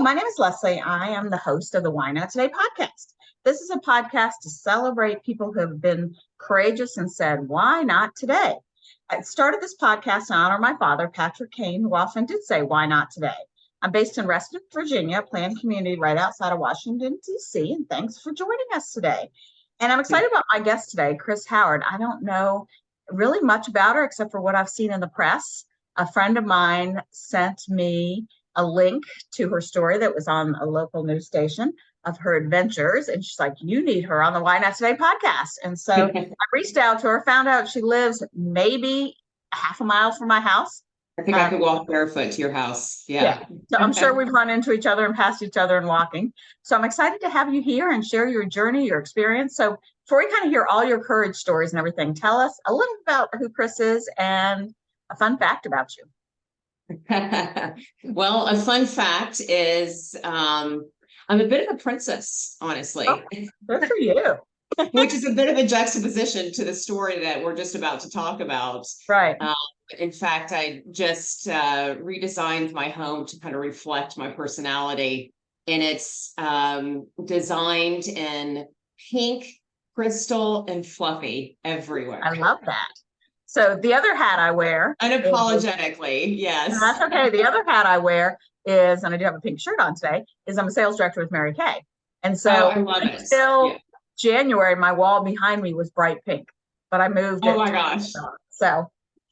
My name is Leslie. I am the host of the Why Not Today podcast. This is a podcast to celebrate people who have been courageous and said, why not today? I started this podcast to honor my father, Patrick Kane, who often did say, why not today? I'm based in Reston, Virginia, a planned community right outside of Washington, D.C., and thanks for joining us today. And I'm excited about my guest today, Cris Howard. I don't know really much about her except for what I've seen in the press. A friend of mine sent me a link to her story that was on a local news station of her adventures. And she's like, you need her on the Why Not Today podcast. And so I reached out to her, found out she lives maybe a half a mile from my house. I think I could walk barefoot to your house. Yeah. So I'm sure we've run into each other and passed each other and walking. So I'm excited to have you here and share your journey, your experience. So before we kind of hear all your courage stories and everything, tell us a little about who Cris is and a fun fact about you. Well, a fun fact is I'm a bit of a princess, honestly. Oh, good for you. Which is a bit of a juxtaposition to the story that we're just about to talk about. Right. In fact, I just redesigned my home to kind of reflect my personality. And it's designed in pink, crystal, and fluffy everywhere. I love that. So the other hat I wear, unapologetically, yes. That's okay. The other hat I wear is, and I do have a pink shirt on today, is I'm a sales director with Mary Kay. And so I love it. Until January, my wall behind me was bright pink, but I moved it. Oh my gosh. So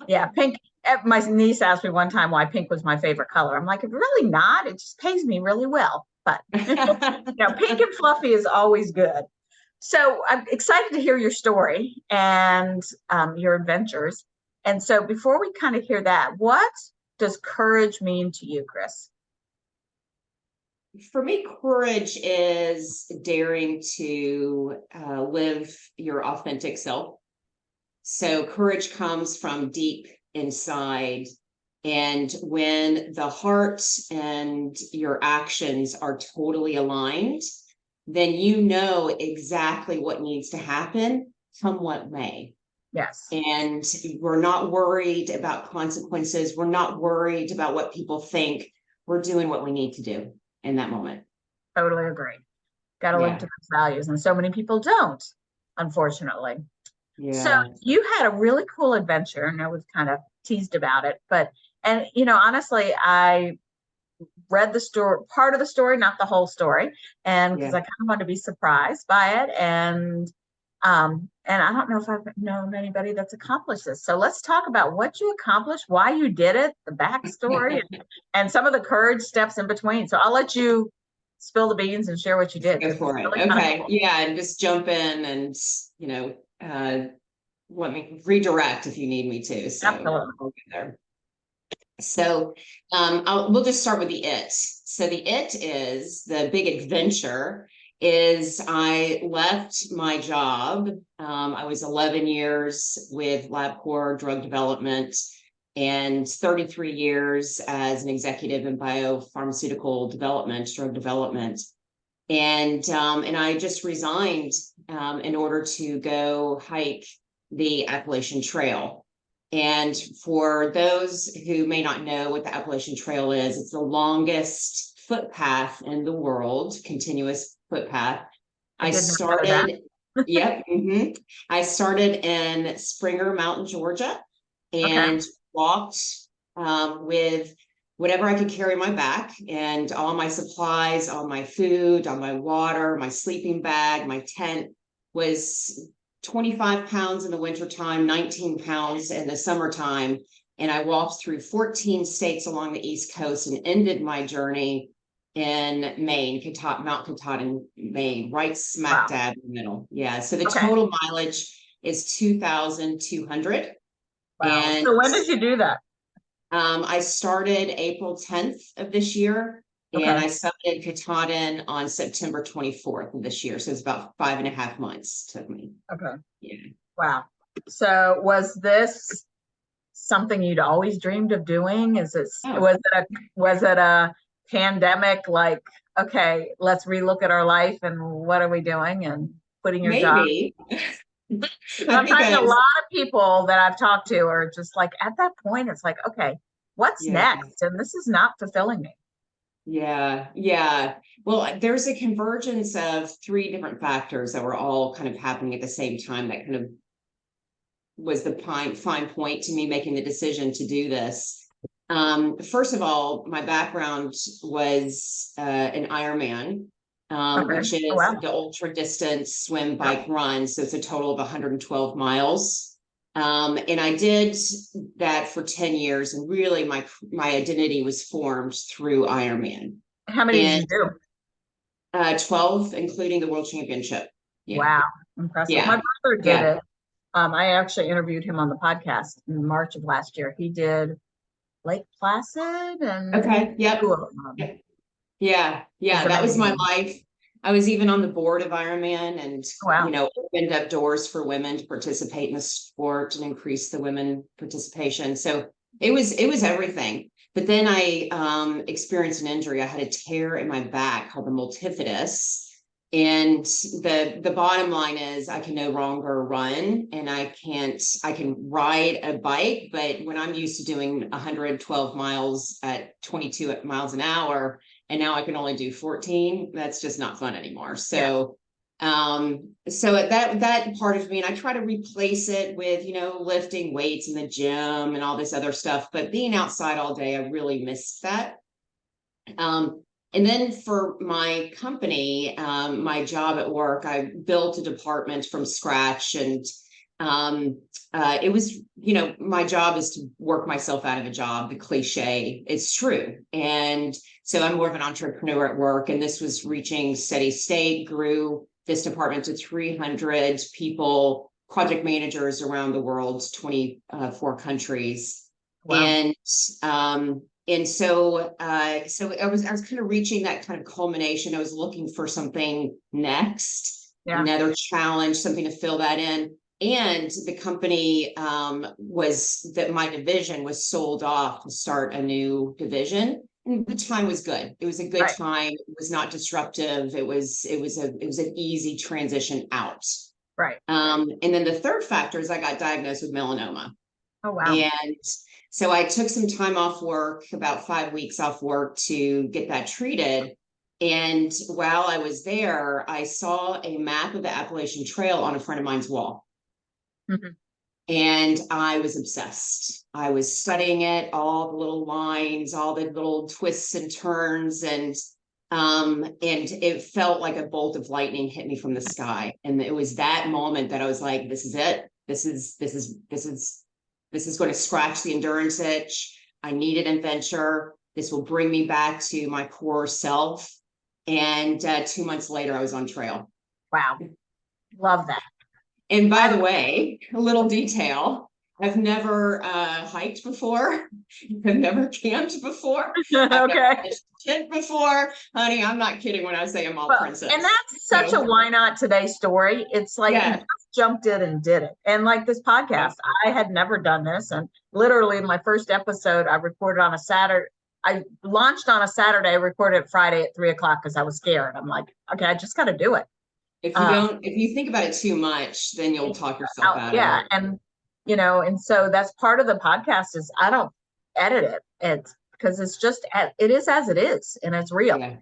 yeah, pink. My niece asked me one time why pink was my favorite color. I'm like, really not. It just pays me really well. But pink and fluffy is always good. So I'm excited to hear your story and your adventures. And so before we kind of hear that, what does courage mean to you, Cris? For me, courage is daring to live your authentic self. So courage comes from deep inside. And when the heart and your actions are totally aligned, then you know exactly what needs to happen, come what may. Yes. And we're not worried about consequences. We're not worried about what people think. We're doing what we need to do in that moment. Totally agree. Got to live to those values. And so many people don't, unfortunately. Yeah. So you had a really cool adventure, and I was kind of teased about it. And honestly, I read the story, part of the story, not the whole story, and because I kind of wanted to be surprised by it, and I don't know if I've known anybody that's accomplished this. So let's talk about what you accomplished, why you did it, the backstory, and some of the courage steps in between. So I'll let you spill the beans and share what you did. Go for it. Really okay, cool. And just jump in and let me redirect if you need me to. So absolutely. I'll get there. So we'll just start with the it. So the it is the big adventure is I left my job. I was 11 years with LabCorp drug development and 33 years as an executive in biopharmaceutical development, drug development. And I just resigned in order to go hike the Appalachian Trail. And for those who may not know what the Appalachian Trail is, it's the longest footpath in the world, continuous footpath. I started in Springer Mountain, Georgia, and walked with whatever I could carry on my back and all my supplies, all my food, all my water, my sleeping bag, my tent was 25 pounds in the wintertime, 19 pounds in the summertime. And I walked through 14 states along the East Coast and ended my journey in Maine, Mount Katahdin, Maine, right smack dab in the middle. Yeah. So the total mileage is 2,200. Wow. And so when did you do that? I started April 10th of this year. And I summited Katahdin on September 24th of this year. So it's about 5.5 months took me. Okay. Yeah. Wow. So was this something you'd always dreamed of doing? Was it a pandemic, like, okay, let's relook at our life and what are we doing and quitting your job? I'm finding a lot of people that I've talked to are just like, at that point, it's like, okay, what's next? And this is not fulfilling me. Yeah. Yeah. Well, there's a convergence of three different factors that were all kind of happening at the same time that kind of was the fine point to me making the decision to do this. First of all, my background was an Ironman, Okay. which Oh, is wow. the ultra distance swim, Yep. bike, run. So it's a total of 112 miles. And I did that for 10 years, and really my identity was formed through Ironman. How many did And you do? 12, including the world championship. Yeah. Wow. Impressive. My Yeah. brother did Yeah. it. I actually interviewed him on the podcast in March of last year. He did Lake Placid and Okay. Yep. two of them. Yeah, It's yeah, that was my amazing. life. I was even on the board of Ironman, and Wow. opened up doors for women to participate in the sport and increase the women participation. So it was everything. But then I experienced an injury. I had a tear in my back called the multifidus. And the bottom line is I can no longer run, and I can ride a bike, but when I'm used to doing 112 miles at 22 miles an hour, and now I can only do 14, that's just not fun anymore. Yeah. So that part of me, and I try to replace it with, lifting weights in the gym and all this other stuff, but being outside all day, I really missed that. And then for my company, my job at work, I built a department from scratch, and it was, my job is to work myself out of a job. The cliche, it's true. And so I'm more of an entrepreneur at work, and this was reaching steady state, grew this department to 300 people, project managers around the world, 24 countries. Wow. And so I was kind of reaching that kind of culmination. I was looking for something next, Yeah. another challenge, something to fill that in. And the company was that my division was sold off to start a new division. And the time was good. It was a good Right. time. It was not disruptive. It was an easy transition out. Right. And then the third factor is I got diagnosed with melanoma. Oh, wow. And so I took some time off work, about 5 weeks off work, to get that treated. And while I was there, I saw a map of the Appalachian Trail on a friend of mine's wall. Mm-hmm. And I was obsessed. I was studying it, all the little lines, all the little twists and turns, and it felt like a bolt of lightning hit me from the sky. And it was that moment that I was like, this is it. This is going to scratch the endurance itch. I need an adventure. This will bring me back to my core self. And 2 months later, I was on trail. Wow. Love that. And by the way, a little detail, I've never hiked before. I've never camped before. I've Okay. never pitched a tent before. Honey, I'm not kidding when I say I'm all princess. And that's such a why not today story. It's like you just jumped in and did it. And like this podcast, I had never done this. And literally my first episode, I recorded on a Saturday. I launched on a Saturday, recorded it Friday at 3:00 because I was scared. I'm like, okay, I just got to do it. If you think about it too much, then you'll talk yourself out of it. Yeah. And, and so that's part of the podcast is I don't edit it. It's because it's just, it is as it is, and it's real. Yeah.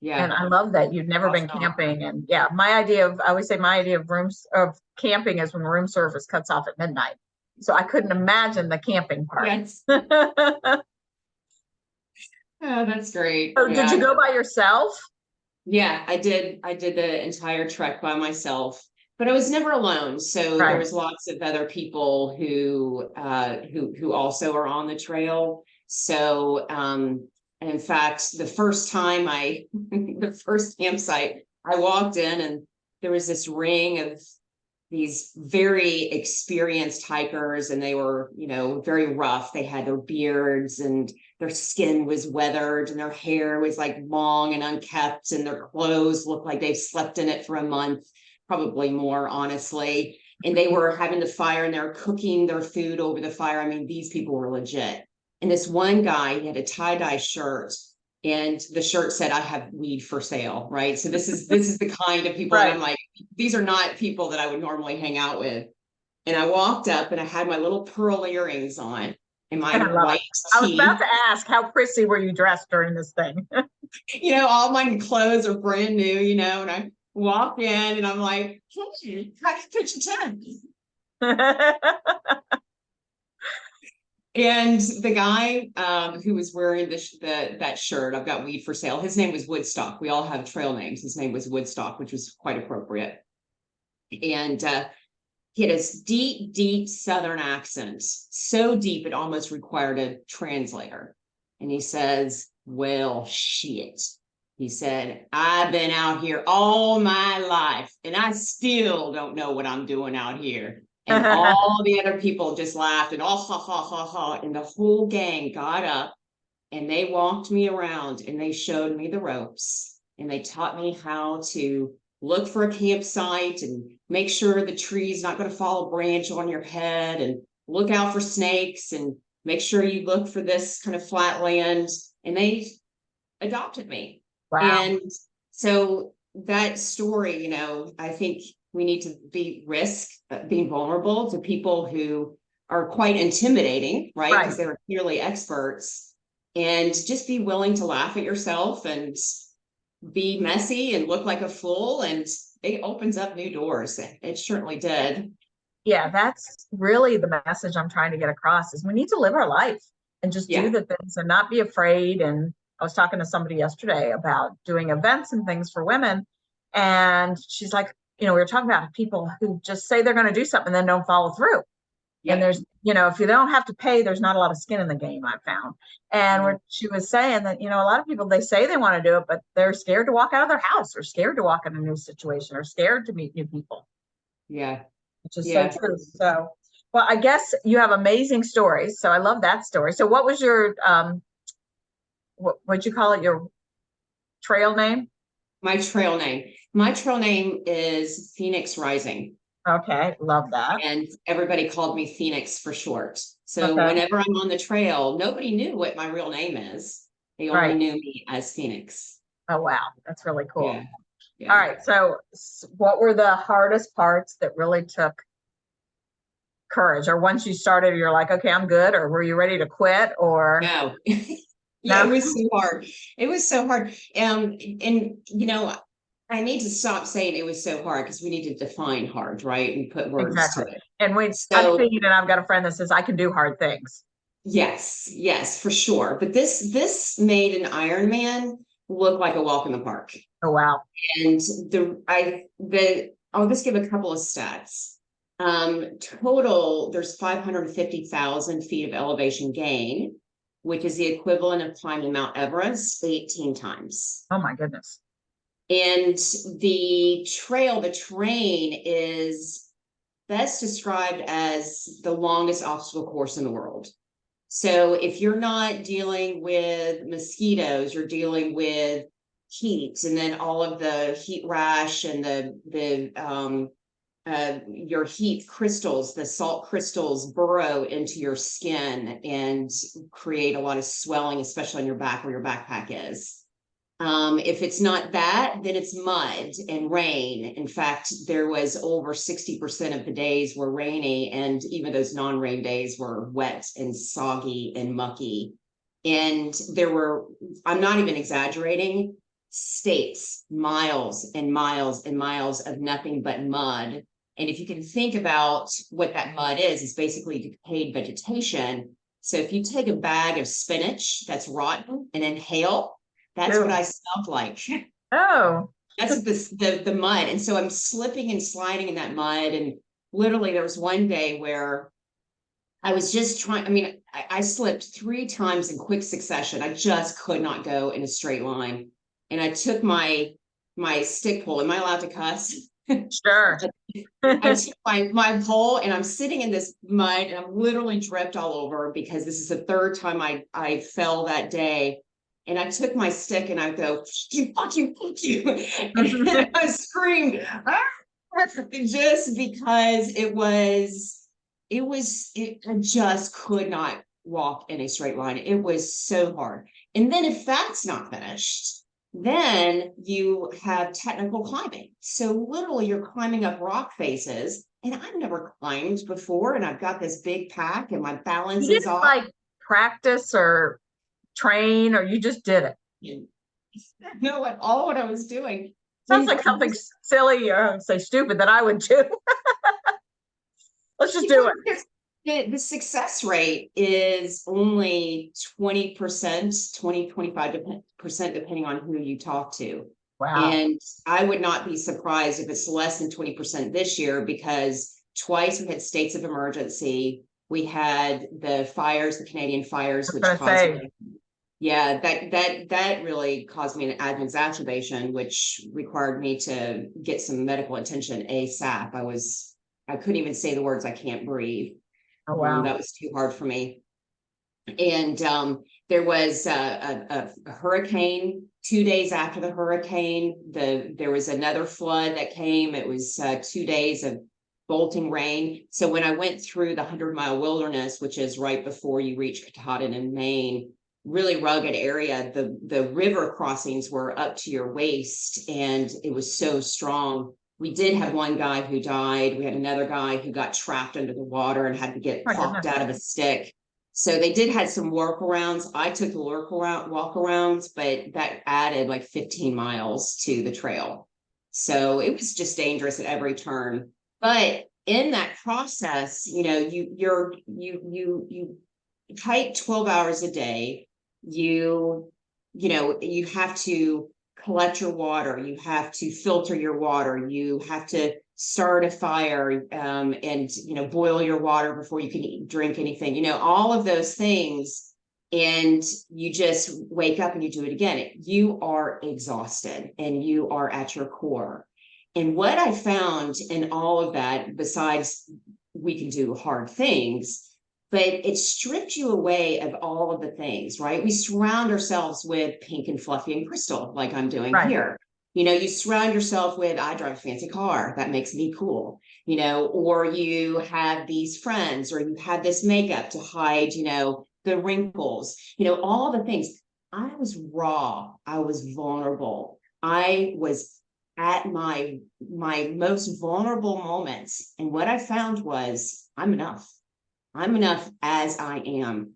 Yeah. And I love that you've never been camping. And yeah, I always say my idea of camping is when room service cuts off at midnight. So I couldn't imagine the camping part. Yes. Oh, that's great. So did you go by yourself? Yeah, I did. I did the entire trek by myself, but I was never alone. So there was lots of other people who also are on the trail. So in fact, the first campsite, I walked in and there was this ring of these very experienced hikers, and they were, very rough. They had their beards, and their skin was weathered, and their hair was like long and unkempt, and their clothes looked like they've slept in it for a month, probably more, honestly. And they were having the fire, and they're cooking their food over the fire. I mean, these people were legit. And this one guy, he had a tie-dye shirt, and the shirt said, "I have weed for sale," right? So this is the kind of people that I'm like, these are not people that I would normally hang out with. And I walked up, and I had my little pearl earrings on and my white tee. I was about to ask, how prissy were you dressed during this thing? All my clothes are brand new, and I walk in and I'm like, hey, I can pitch a tent. And the guy who was wearing that shirt, I've got weed for sale. His name was Woodstock. We all have trail names. His name was Woodstock, which was quite appropriate. And he had a deep, deep Southern accent, so deep it almost required a translator. And he says, well, shit. He said, I've been out here all my life and I still don't know what I'm doing out here. And all the other people just laughed and ha, ha, ha, ha. And the whole gang got up and they walked me around and they showed me the ropes and they taught me how to look for a campsite and make sure the tree's not going to fall a branch on your head and look out for snakes and make sure you look for this kind of flat land. And they adopted me. Wow. And so that story, I think we need to risk being vulnerable to people who are quite intimidating, right? Because they're clearly experts, and just be willing to laugh at yourself and be messy and look like a fool. And it opens up new doors. It certainly did. Yeah, that's really the message I'm trying to get across is we need to live our life and just do the things and not be afraid. And I was talking to somebody yesterday about doing events and things for women. And she's like, we were talking about people who just say they're going to do something and then don't follow through. And there's, if you don't have to pay, there's not a lot of skin in the game, I've found. And she was saying that, a lot of people, they say they want to do it, but they're scared to walk out of their house or scared to walk in a new situation or scared to meet new people. Yeah. Which is so true. So, well, I guess you have amazing stories. So I love that story. So what was your, what'd you call it? Your trail name? My trail name is Phoenix Rising. Okay, love that. And everybody called me Phoenix for short. So whenever I'm on the trail, nobody knew what my real name is. They only knew me as Phoenix. Oh, wow. That's really cool. Yeah. All right. So what were the hardest parts that really took courage? Or once you started, you're like, okay, I'm good. Or were you ready to quit? Or no. It was so hard. It was so hard. And I need to stop saying it was so hard because we need to define hard, right? And put words to it. And I've seen, and I've got a friend that says I can do hard things. Yes, for sure. But this made an Ironman look like a walk in the park. Oh, wow. And I'll just give a couple of stats. Total, there's 550,000 feet of elevation gain, which is the equivalent of climbing Mount Everest 18 times. Oh my goodness. And the terrain is best described as the longest obstacle course in the world. So if you're not dealing with mosquitoes, you're dealing with heat, and then all of the heat rash and your heat crystals, the salt crystals burrow into your skin and create a lot of swelling, especially on your back where your backpack is. If it's not that, then it's mud and rain. In fact, there was over 60% of the days were rainy, and even those non-rain days were wet and soggy and mucky. And there were, I'm not even exaggerating, states, miles and miles and miles of nothing but mud. And if you can think about what that mud is basically decayed vegetation. So if you take a bag of spinach that's rotten and inhale, that's what I smelled like. Oh. That's the mud. And so I'm slipping and sliding in that mud. And literally there was one day where I was just trying, I slipped 3 times in quick succession. I just could not go in a straight line. And I took my stick pole. Am I allowed to cuss? Sure. I took my pole and I'm sitting in this mud and I'm literally dripped all over because this is the 3rd time I fell that day. And I took my stick and I go, fuck you. And I screamed, just because I just could not walk in a straight line. It was so hard. And then if that's not finished, then you have technical climbing. So literally you're climbing up rock faces, and I've never climbed before. And I've got this big pack and my balance is off. Like practice or train, or you just did it? know at all what I was doing. Sounds like something silly, or I would say stupid, that I would do. Let's just do it. The success rate is only 20%, 25% depending on who you talk to. Wow. And I would not be surprised if it's less than 20% this year, because twice we had states of emergency. We had the fires, the Canadian fires, which caused me, yeah, that really caused me an exacerbation, which required me to get some medical attention ASAP. I couldn't even say the words, I can't breathe. Oh, wow. That was too hard for me. And there was a hurricane 2 days after the hurricane. There was another flood that came. It was 2 days of bolting rain. So when I went through the 100-mile wilderness, which is right before you reach Katahdin in Maine, really rugged area, the river crossings were up to your waist, and it was so strong. We did have one guy who died. We had another guy who got trapped under the water and had to get popped out of a stick. So they did have some workarounds. I took the walkarounds, but that added like 15 miles to the trail. So it was just dangerous at every turn. But in that process, you know, you hike 12 hours a day. You have to collect your water, you have to filter your water, you have to start a fire, and boil your water before you can drink anything, all of those things. And you just wake up and you do it again. You are exhausted and you are at your core. And what I found in all of that, besides we can do hard things, but it stripped you away of all of the things, right? We surround ourselves with pink and fluffy and crystal, like I'm doing here. You surround yourself with, I drive a fancy car, that makes me cool, or you have these friends, or you have this makeup to hide, the wrinkles, all the things. I was raw. I was vulnerable. I was at my most vulnerable moments. And what I found was, I'm enough. I'm enough as I am.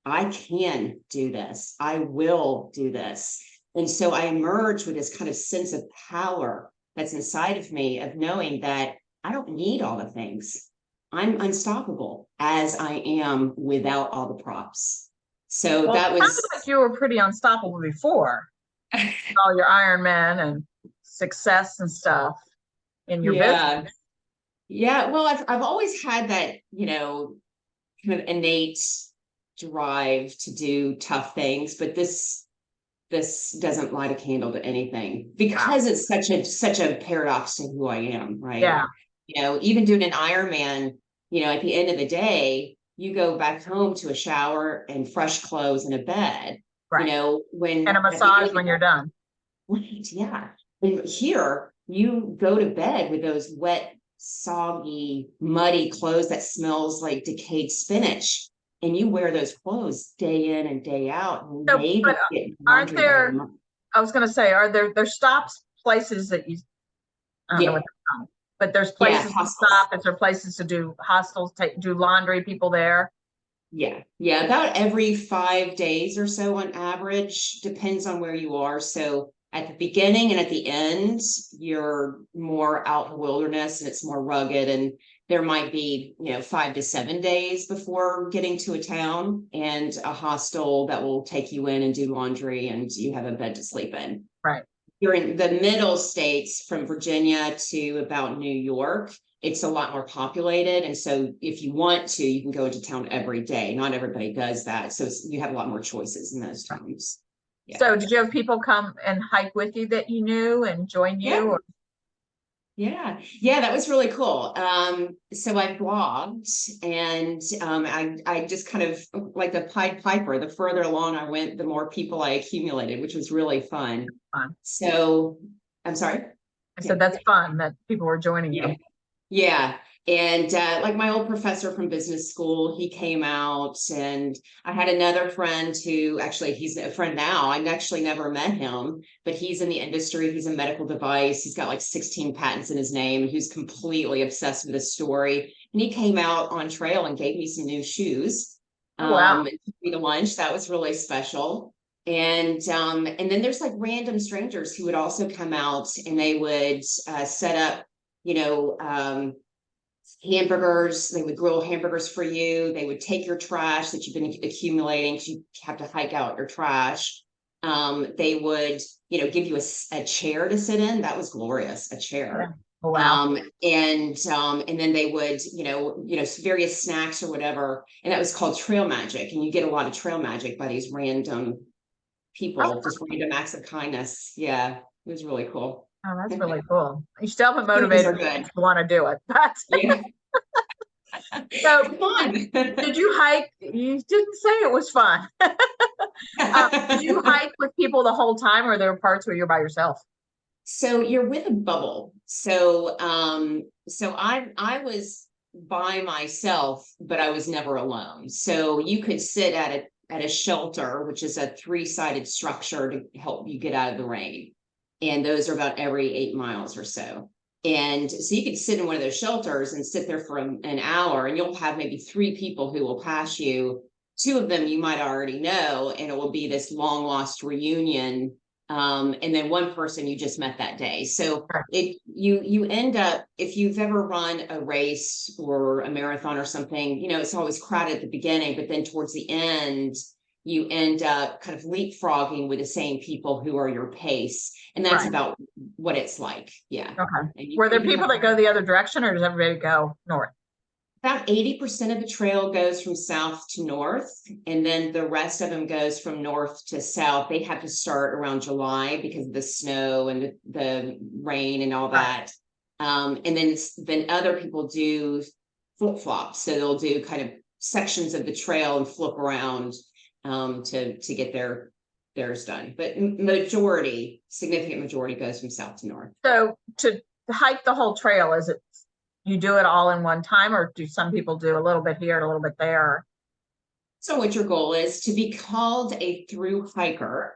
I can do this. I will do this. And so I emerged with this kind of sense of power that's inside of me, of knowing that I don't need all the things. I'm unstoppable as I am without all the props. So that was, sounds like you were pretty unstoppable before all your Ironman and success and stuff in your business. Yeah. Well, I've always had that, kind of innate drive to do tough things, but this doesn't light a candle to anything, because it's such a paradox to who I am, right? Yeah. Even doing an Ironman, at the end of the day, you go back home to a shower and fresh clothes and a bed, and a massage when you're done. Right. Yeah. And here you go to bed with those wet, soggy, muddy clothes that smells like decayed spinach, and you wear those clothes day in and day out. Aren't there, I was going to say, are there stops, places that you, I don't know what they're called, but there's places to stop. Is there places to do hostels, do laundry, people there? Yeah. About every 5 days or so on average, depends on where you are. So at the beginning and at the end, you're more out in the wilderness and it's more rugged, and there might be, 5 to 7 days before getting to a town and a hostel that will take you in and do laundry, and you have a bed to sleep in. Right. You're in the middle states, from Virginia to about New York. It's a lot more populated. And so if you want to, you can go into town every day. Not everybody does that. So you have a lot more choices in those times. Yeah. So did you have people come and hike with you that you knew and join you? Yeah. That was really cool. So I blogged, and I just kind of, like the Pied Piper, the further along I went, the more people I accumulated, which was really fun. So I'm sorry. I said that's fun that people were joining you. Yeah. And like my old professor from business school, he came out, and I had another friend who, actually, he's a friend now. I actually never met him, but he's in the industry. He's a medical device. He's got like 16 patents in his name, and he's completely obsessed with this story. And he came out on trail and gave me some new shoes. Wow. And took me to lunch. That was really special. And then there's like random strangers who would also come out, and they would set up, hamburgers. They would grill hamburgers for you. They would take your trash that you've been accumulating, because you have to hike out your trash. They would, give you a chair to sit in. That was glorious, a chair. Oh, wow. And then they would, various snacks or whatever. And that was called trail magic. And you get a lot of trail magic by these random people, just random acts of kindness. Yeah, it was really cool. Oh, that's really cool. You still haven't Cookies motivated are me good. to want to do it. But Yeah. so Fun. did you hike? You didn't say it was fun. Did you hike with people the whole time, or there were parts where you're by yourself? So you're with a bubble. So I was by myself, but I was never alone. So you could sit at a shelter, which is a 3-sided structure to help you get out of the rain. And those are about every 8 miles or so. And so you could sit in one of those shelters and sit there for an hour, and you'll have maybe 3 people who will pass you. 2 of them you might already know, and it will be this long lost reunion. And then 1 person you just met that day. So you end up, if you've ever run a race or a marathon or something, it's always crowded at the beginning, but then towards the end, you end up kind of leapfrogging with the same people who are your pace. And that's about what it's like. Yeah. Okay. Were there people that go the other direction, or does everybody go north? About 80% of the trail goes from south to north, and then the rest of them goes from north to south. They have to start around July because of the snow and the rain and all that. And then other people do flip-flops. So they'll do kind of sections of the trail and flip around to get theirs done. But significant majority goes from south to north. So to hike the whole trail, is it you do it all in one time, or do some people do a little bit here and a little bit there? So what your goal is to be called a ThruHiker,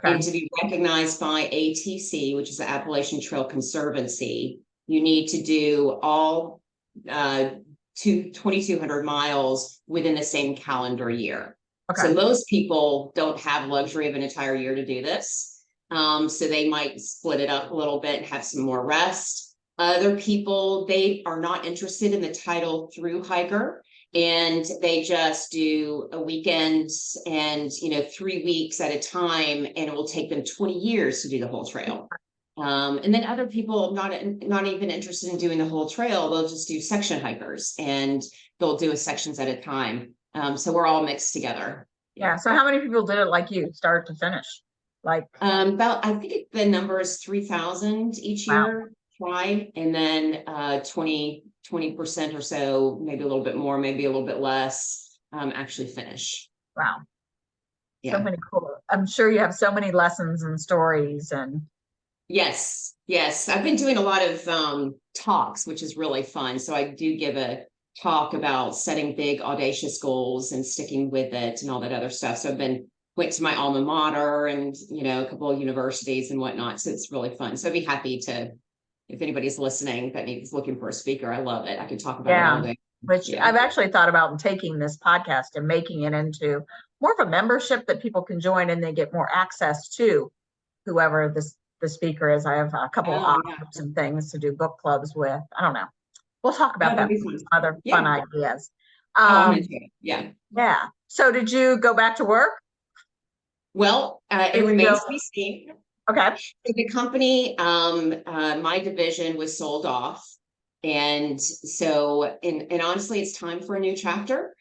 and to be recognized by ATC, which is the Appalachian Trail Conservancy. You need to do all 2,200 miles within the same calendar year. So most people don't have luxury of an entire year to do this. So they might split it up a little bit and have some more rest. Other people, they are not interested in the title ThruHiker, and they just do a weekend and 3 weeks at a time, and it will take them 20 years to do the whole trail. And then other people not even interested in doing the whole trail, they'll just do section hikers, and they'll do sections at a time. So we're all mixed together. Yeah. So how many people did it like you, start to finish? Like about, I think the number is 3,000 each year. Try, and then 20% or so, maybe a little bit more, maybe a little bit less, actually finish. Wow. Yeah. So many cool. I'm sure you have so many lessons and stories. And yes, I've been doing a lot of talks, which is really fun. So I do give a talk about setting big audacious goals and sticking with it and all that other stuff. So went to my alma mater and a couple of universities and whatnot. So it's really fun. So I'd be happy to, if anybody's listening that is looking for a speaker, I love it. I could talk about it all day. Which I've actually thought about taking this podcast and making it into more of a membership that people can join, and they get more access to whoever the speaker is. I have a couple of groups and things to do book clubs with. I don't know. We'll talk about that. Other fun ideas. Yeah. So did you go back to work? Well, it remains to be seen. Okay. So the company, my division was sold off. And so, and honestly, it's time for a new chapter.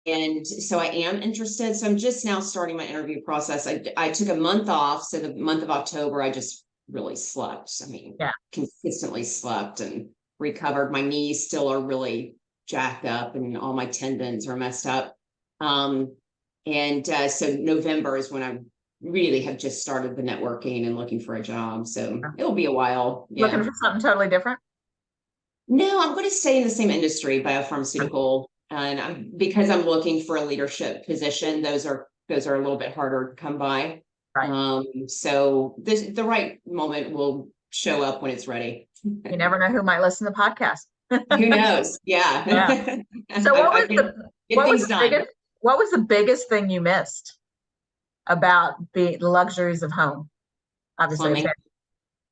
And so I am interested. So I'm just now starting my interview process. I took a month off. So the month of October, I just really slept. I mean, consistently slept and recovered. My knees still are really jacked up and all my tendons are messed up. So November is when I really have just started the networking and looking for a job. So it'll be a while. Looking for something totally different? No, I'm going to stay in the same industry, biopharmaceutical. And because I'm looking for a leadership position, those are a little bit harder to come by. So the right moment will show up when it's ready. You never know who might listen to the podcast. Who knows? Yeah. So what was the biggest thing you missed? about the luxuries of home. Obviously,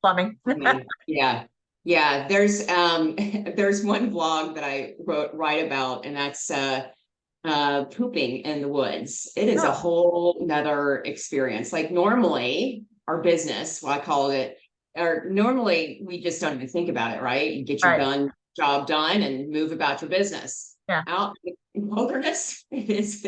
Plumbing. plumbing. Yeah. Yeah. There's there's one vlog that I write about, and that's pooping in the woods. It is a Oh, whole nother experience. Like normally our business, well, I call it, or normally we just don't even think about it, right? You get your right. job done and move about your business. Yeah. Out in the wilderness, it is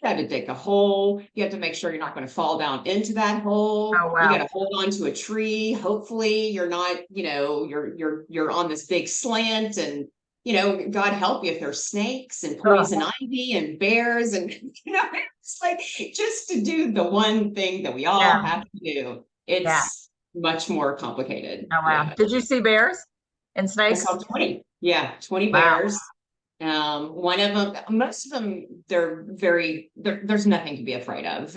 you have to dig a hole. You have to make sure you're not going to fall down into that hole. Oh, You got wow. to hold on to a tree. Hopefully you're not, you're on this big slant, and God help you if there's snakes and poison Oh, ivy and bears, and it's like just to do the one thing that we all yeah. have to do. Yeah. It's much more complicated. Oh, wow. Yeah. Did you see bears and I snakes? saw 20. Yeah, 20 Wow. bears. One of them, most of them, there's nothing to be afraid of.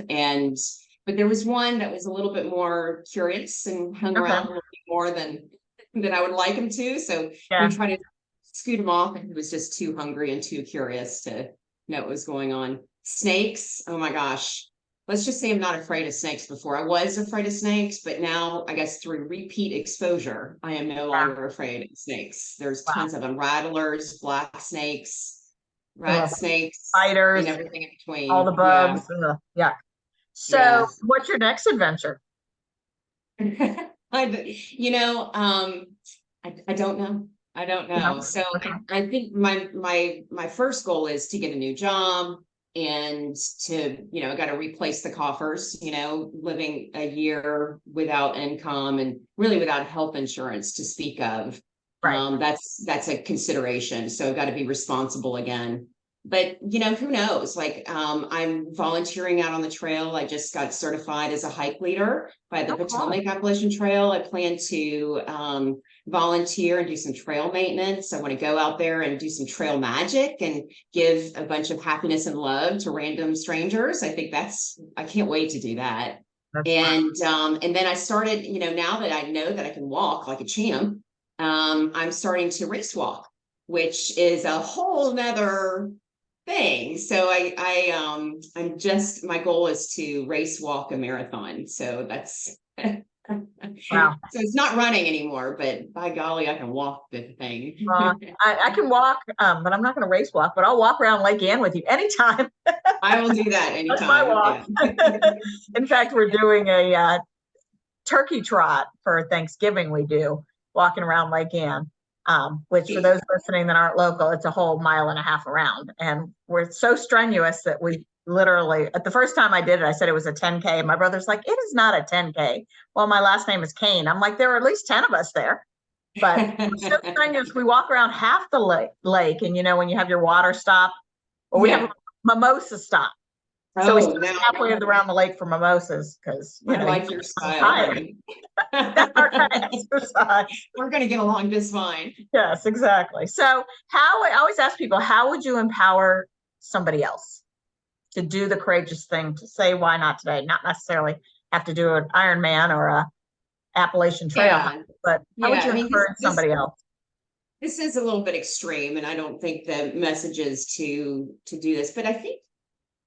But there was one that was a little bit more curious and hung Okay. around a little bit more than I would like him to. So we Yeah. tried to scoot him off, and he was just too hungry and too curious to know what was going on. Snakes, oh my gosh. Let's just say I'm not afraid of snakes before. I was afraid of snakes, but now I guess through repeat exposure, I am no Yeah. longer afraid of snakes. There's Wow. tons of them, rattlers, black snakes, rat Ugh. snakes, and Spiders, everything in all the between. Yeah. bugs. Ugh. Yeah. So, Yeah. what's your next adventure? I don't know. I don't No. know. So Okay. I think my first goal is to get a new job, and to, got to replace the coffers, living a year without income and really without health insurance to speak of. Right. That's a consideration. So I've got to be responsible again. But who knows? Like, I'm volunteering out on the trail. I just got certified as a hike leader by the Oh, cool. Potomac Appalachian Trail. I plan to volunteer and do some trail maintenance. I want to go out there and do some trail magic and give a bunch of happiness and love to random strangers. I think I can't wait to do that. That's fun. And then I started, now that I know that I can walk like a champ, I'm starting to race walk, which is a whole nother thing. So my goal is to race walk a marathon. So that's Wow. so it's not running anymore, but by golly, I can walk the thing. I can walk, but I'm not going to race walk, but I'll walk around Lake Ann with you anytime. I will do that That's my anytime. walk. Yeah. In fact, we're doing a turkey trot for Thanksgiving. We do walking around Lake Ann, which for those listening that aren't local, it's a whole mile and a half around. And we're so strenuous that we literally, at the first time I did it, I said it was a 10K. My brother's like, it is not a 10K. Well, my last name is Kane. I'm like, there are at least 10 of us there. But we're so strenuous, we walk around half the lake. And when you have your water stop, or we have a mimosa stop. So we start halfway around the lake for mimosas because I like your style. tired. That's our kind of exercise. We're going to get along just fine. Yes, exactly. So I always ask people, how would you empower somebody else to do the courageous thing, to say, why not today? Not necessarily have to do an Ironman or a Appalachian Trail, but how would you encourage somebody else? This is a little bit extreme, and I don't think the message is to do this, but I think,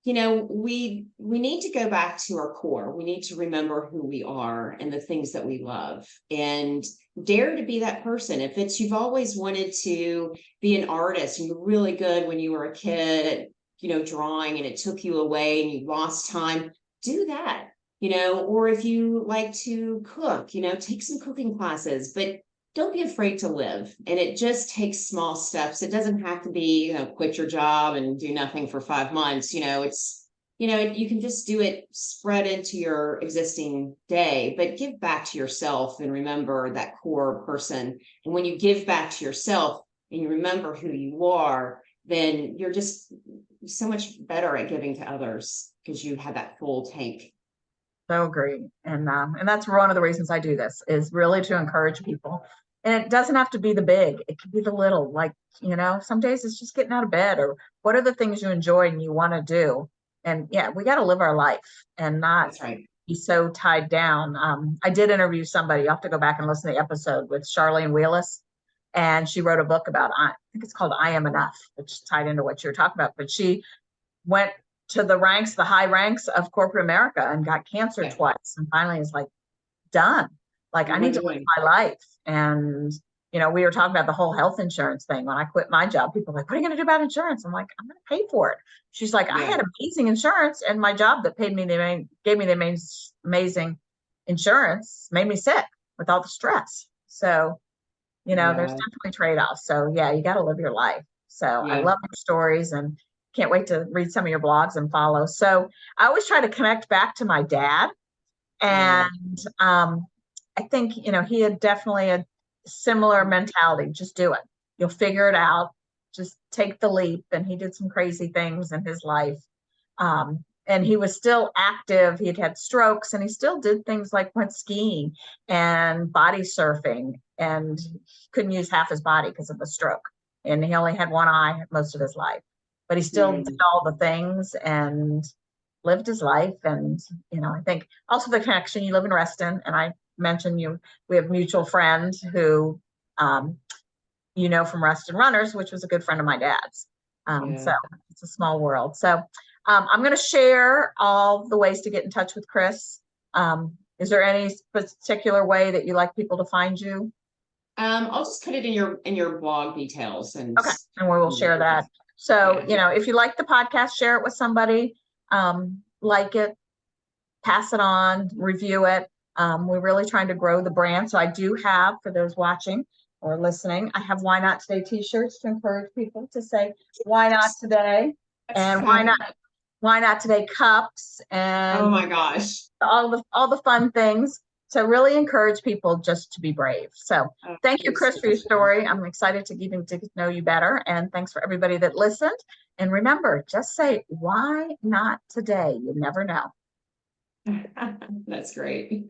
we need to go back to our core. We need to remember who we are and the things that we love, and dare to be that person. If it's, you've always wanted to be an artist and you're really good when you were a kid at, drawing, and it took you away and you lost time, do that. Or if you like to cook, take some cooking classes, but don't be afraid to live. And it just takes small steps. It doesn't have to be, quit your job and do nothing for 5 months. You can just do it, spread into your existing day, but give back to yourself and remember that core person. And when you give back to yourself and you remember who you are, then you're just so much better at giving to others because you have that full tank. So agree. And that's one of the reasons I do this, is really to encourage people. And it doesn't have to be the big, it could be the little, like, some days it's just getting out of bed, or what are the things you enjoy and you want to do. And yeah, we got to live our life and not be so tied down. I did interview somebody, you have to go back and listen to the episode, with Charlene Wheelis. And she wrote a book about, I think it's called I Am Enough, which tied into what you were talking about. But she went to the ranks, the high ranks of corporate America, and got cancer twice, and finally is like, done. Like, I need to live my life. And, you know, we were talking about the whole health insurance thing. When I quit my job, people were like, what are you going to do about insurance? I'm like, I'm going to pay for it. She's like, I had amazing insurance, and my job that gave me the amazing insurance made me sick with all the stress. So, you know, there's definitely trade-offs. So yeah, you got to live your life. So I love your stories, and can't wait to read some of your blogs and follow. So I always try to connect back to my dad. And I think, you know, he had definitely a similar mentality. Just do it. You'll figure it out. Just take the leap. And he did some crazy things in his life. And he was still active. He had had strokes, and he still did things like went skiing and body surfing, and couldn't use half his body because of the stroke. And he only had one eye most of his life, but he still did all the things and lived his life. And, you know, I think also the connection, you live in Reston, and I mentioned we have mutual friends who, you know, from Reston Runners, which was a good friend of my dad's. So it's a small world. So I'm going to share all the ways to get in touch with Criss. Is there any particular way that you like people to find you? I'll just put it in your blog details, and we will share that. So, you know, if you like the podcast, share it with somebody, like it, pass it on, review it. We're really trying to grow the brand. So I do have, for those watching or listening, I have Why Not Today t-shirts to encourage people to say, why not today? And why not today cups, and oh my gosh, all the fun things to really encourage people just to be brave. So thank you, Criss, for your story. I'm excited to get to know you better. And thanks for everybody that listened. And remember, just say, why not today? You never know. That's great.